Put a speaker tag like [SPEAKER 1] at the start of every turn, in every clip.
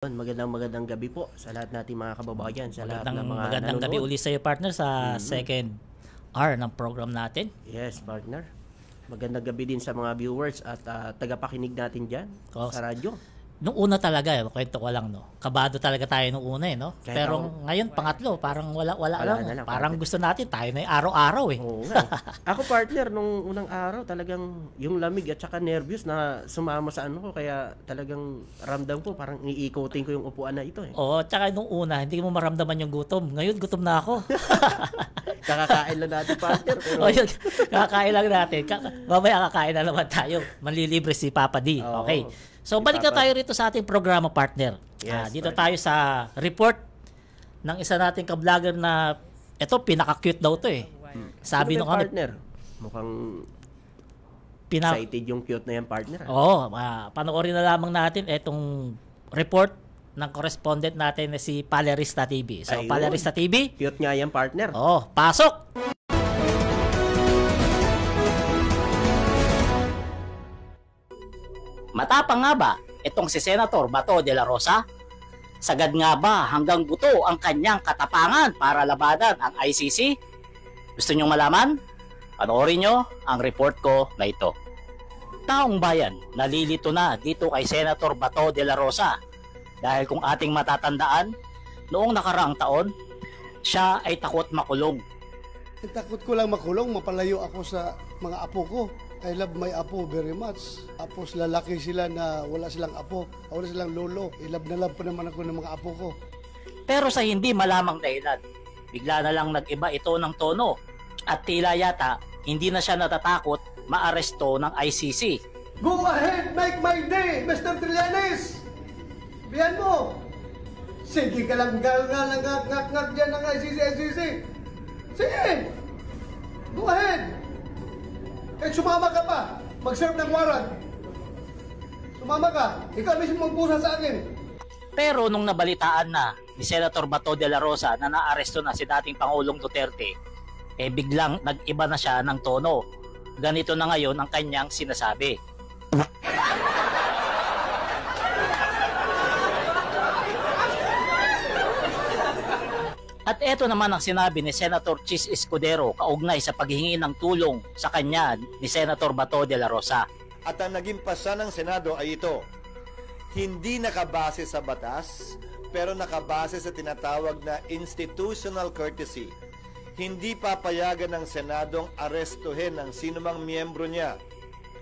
[SPEAKER 1] Magandang gabi po sa lahat nating mga kababayan, sa lahat ng mga
[SPEAKER 2] Magandang gabi
[SPEAKER 1] nanonood.
[SPEAKER 2] uli sa iyo, partner, sa second hour ng program natin.
[SPEAKER 1] Yes, partner. Magandang gabi din sa mga viewers at tagapakinig natin dyan
[SPEAKER 2] Oh,
[SPEAKER 1] sa radyo.
[SPEAKER 2] Nung una talaga, kwento ko lang, no. Kabado talaga tayo nung una, no.
[SPEAKER 1] Kahit
[SPEAKER 2] Pero
[SPEAKER 1] ako,
[SPEAKER 2] ngayon pangatlo, parang wala
[SPEAKER 1] Wala
[SPEAKER 2] lang.
[SPEAKER 1] na lang,
[SPEAKER 2] Parang
[SPEAKER 1] partner.
[SPEAKER 2] gusto natin tayo na yung araw-araw eh.
[SPEAKER 1] Oo nga. Ako, partner, nung unang araw, talagang yung lamig at saka nervous na sumama sa ano ko, kaya talagang ramdam ko, parang iikotin ko yung upuan na ito eh.
[SPEAKER 2] Oo, tsaka nung una, hindi mo maramdaman yung gutom. Ngayon, gutom na ako.
[SPEAKER 1] Kakakain lang natin, partner. Pero,
[SPEAKER 2] O yun, kakain lang natin. Mamaya kakain na naman tayo. Manlilibre si Papa D.
[SPEAKER 1] Oo.
[SPEAKER 2] Okay. So,
[SPEAKER 1] Si
[SPEAKER 2] balik na
[SPEAKER 1] Papa.
[SPEAKER 2] tayo rito sa ating programa, partner.
[SPEAKER 1] Yes,
[SPEAKER 2] Dito
[SPEAKER 1] partner.
[SPEAKER 2] tayo sa report ng isa nating ka-vlogger na ito, pinaka-cute daw to eh. Sabi
[SPEAKER 1] sino
[SPEAKER 2] nung
[SPEAKER 1] ba yung
[SPEAKER 2] ano,
[SPEAKER 1] partner, mukhang
[SPEAKER 2] pina...
[SPEAKER 1] excited yung cute na yan, partner.
[SPEAKER 2] Oo, panoorin na lamang natin itong report ng correspondent natin na si Palerista TV. So,
[SPEAKER 1] Ayun.
[SPEAKER 2] Palerista TV,
[SPEAKER 1] Cute nga yan, partner.
[SPEAKER 2] pasok! Matapang nga ba itong si Senator Bato de la Rosa? Sagad nga ba hanggang buto ang kanyang katapangan para labanan ang ICC? Gusto nyong malaman? Panoorin nyo ang report ko na ito. Taong bayan, nalilito na dito kay Senator Bato de la Rosa dahil kung ating matatandaan, noong nakaraang taon, siya ay takot makulong.
[SPEAKER 3] Takot ko lang makulong, mapalayo ako sa mga apo ko. I love my apo very much. Tapos lalaki sila na wala silang apo, wala silang lolo. I love na love pa naman ako ng mga apo ko.
[SPEAKER 2] Pero sa hindi malamang dahilan, bigla na lang nag-iba ito ng tono at tila yata hindi na siya natatakot maaresto ng ICC.
[SPEAKER 3] Go ahead, make my day, Mr. Trillanes! Biyan mo! Sige ka lang ngak dyan ng ICC. Sige! Go ahead! Kahit sumama ka pa, mag-serve ng warrant. Sumama ka, ikaw mismo magpusa sa akin.
[SPEAKER 2] Pero nung nabalitaan na ni Senator Bato de la Rosa na naaresto na si dating Pangulong Duterte, biglang nag-iba na siya ng tono. Ganito na ngayon ang kanyang sinasabi. At eto naman ang sinabi ni Senator Chis Escudero kaugnay sa paghihingi ng tulong sa kanya ni Senator Bato de la Rosa.
[SPEAKER 4] At ang naging pasa ng Senado ay ito, hindi nakabase sa batas, pero nakabase sa tinatawag na institutional courtesy. Hindi papayagan ng Senadong arestuhin ang sinumang miyembro niya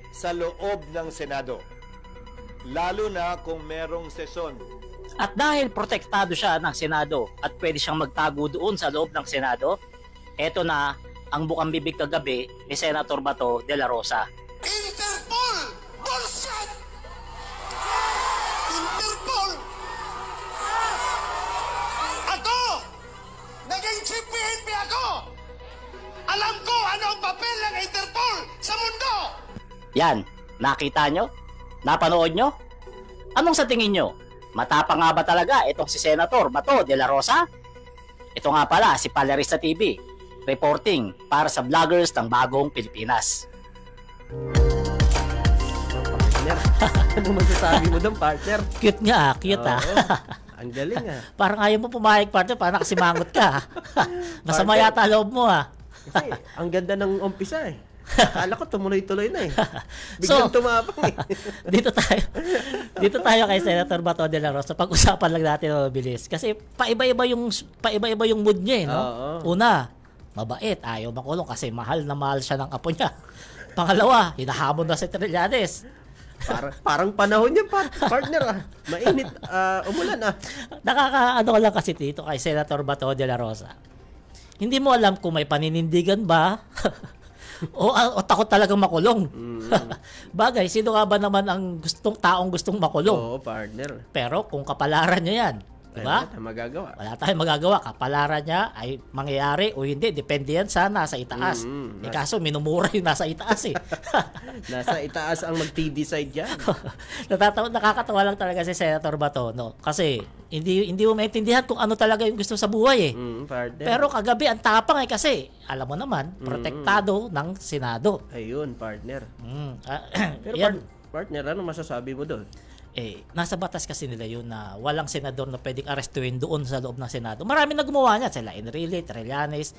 [SPEAKER 4] sa loob ng Senado, lalo na kung merong sesyon.
[SPEAKER 2] At dahil protektado siya ng Senado at pwede siyang magtago doon sa loob ng Senado, eto na ang bukang bibig kagabi ni Senator Bato de la Rosa.
[SPEAKER 5] Interpol! Bullshit! Interpol! Ako! Naging chief PNP ako! Alam ko ano ang papel ng Interpol sa mundo!
[SPEAKER 2] Yan, nakita nyo? Napanood nyo? Anong sa tingin nyo? Matapang nga ba talaga itong si Senator Bato de la Rosa? Ito nga pala si Palerista TV, reporting para sa vloggers ng Bagong Pilipinas.
[SPEAKER 1] Partner. Ano masasabi mo doon, partner?
[SPEAKER 2] Cute nga, cute
[SPEAKER 1] Oo. Ang galing
[SPEAKER 2] Parang ayaw mo pumayag, partner, parang nakasimangot ka. Masama
[SPEAKER 1] Partner.
[SPEAKER 2] yata loob mo
[SPEAKER 1] Kasi ang ganda ng umpisa Akala ko tumuloy-tuloy na Biglang
[SPEAKER 2] So,
[SPEAKER 1] tumapang
[SPEAKER 2] dito tayo kay Senator Bato de la Rosa. Pag-usapan lang natin mabilis kasi paiba-iba yung mood niya, no?
[SPEAKER 1] Oo.
[SPEAKER 2] Una, mabait, ayaw makulong kasi mahal na mahal siya ng apo niya. Pangalawa, hinahamon na si Trillanes.
[SPEAKER 1] Parang panahon niya, partner Mainit, umulan
[SPEAKER 2] Nakakaano ko lang kasi dito kay Senator Bato de la Rosa. Hindi mo alam kung may paninindigan ba o takot talagang makulong. Bagay, sino nga ba naman ang taong gustong makulong?
[SPEAKER 1] Oo, partner.
[SPEAKER 2] Pero kung kapalaran niya yan, diba?
[SPEAKER 1] Wala tayong magagawa.
[SPEAKER 2] Wala tayong magagawa. Kapalaran niya ay mangyayari o hindi. Depende yan sa nasa itaas. Kaso minumura yung nasa itaas
[SPEAKER 1] Nasa itaas ang mag-decide dyan.
[SPEAKER 2] Nakakatawa lang talaga si Senator Bato, no? Kasi hindi mo maintindihan kung ano talaga yung gusto sa buhay
[SPEAKER 1] Partner.
[SPEAKER 2] Pero kagabi ang tapang kasi alam mo naman, protektado ng Senado.
[SPEAKER 1] Ayun, partner.
[SPEAKER 2] Mm.
[SPEAKER 1] Pero
[SPEAKER 2] Yan.
[SPEAKER 1] partner, ano masasabi mo doon?
[SPEAKER 2] nasa batas kasi nila yun na walang senador na pwedeng arestuin doon sa loob ng Senado. Marami na gumawa niyan. Sila Enrile, Trillanes,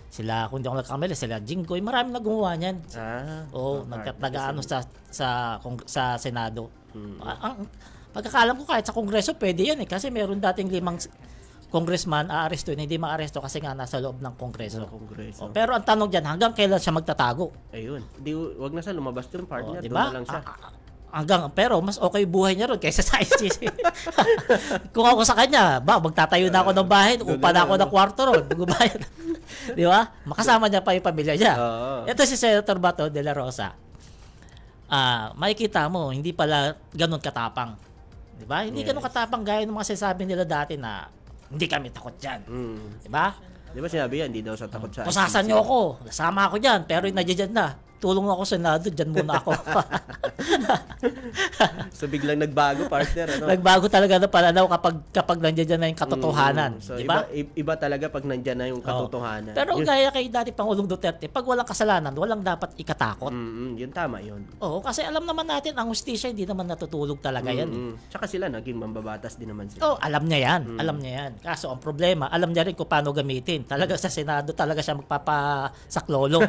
[SPEAKER 2] sila, kung hindi ako nagkamali, sila Jinggoy. Marami na gumawa niyan. Nagkatagaano sa Senado. Ang pagkakalam ko kahit sa Kongreso, pwede yan kasi meron dating 5 congressman aarestuin, hindi maaresto kasi nga nasa loob ng Kongreso. Pero ang tanong dyan, hanggang kailan siya magtatago?
[SPEAKER 1] Ayun. Wag na siya lumabas doon, partner.
[SPEAKER 2] Diba?
[SPEAKER 1] Doon na lang siya.
[SPEAKER 2] Pero mas okay buhay niya ron kaysa sa ICC. Kung ako sa kanya, magtatayo na ako ng bahay, upa na ako ng kwarto ron, magbabayad. Di ba? Makasama niya pa yung pamilya niya. Ito si Senator Bato de la Rosa. Makikita mo, hindi pala ganun katapang. Di ba? Hindi ganun katapang gaya ng mga sinasabi nila dati na hindi kami takot dyan. Di ba?
[SPEAKER 1] Di ba sinabi yan, hindi daw sa takot sa
[SPEAKER 2] Pusasan niyo ako, nasama ako dyan, pero nandiyan na. Tulong ako sa Senado, dyan muna ako.
[SPEAKER 1] So biglang nagbago, partner.
[SPEAKER 2] Nagbago talaga na pananaw kapag nandiyan na yung katotohanan.
[SPEAKER 1] So
[SPEAKER 2] diba?
[SPEAKER 1] iba talaga pag nandiyan na yung katotohanan.
[SPEAKER 2] Pero gaya kay dati Pangulong Duterte, pag walang kasalanan, walang dapat ikatakot.
[SPEAKER 1] Yun tama yun.
[SPEAKER 2] Oo, kasi alam naman natin, ang hustisya hindi naman natutulog talaga yan.
[SPEAKER 1] Tsaka sila, naging mambabatas din naman sila.
[SPEAKER 2] Alam niya yan. Alam niya yan. Kaso ang problema, alam niya rin kung paano gamitin. Talaga sa Senado, talaga siya magpapasaklolo.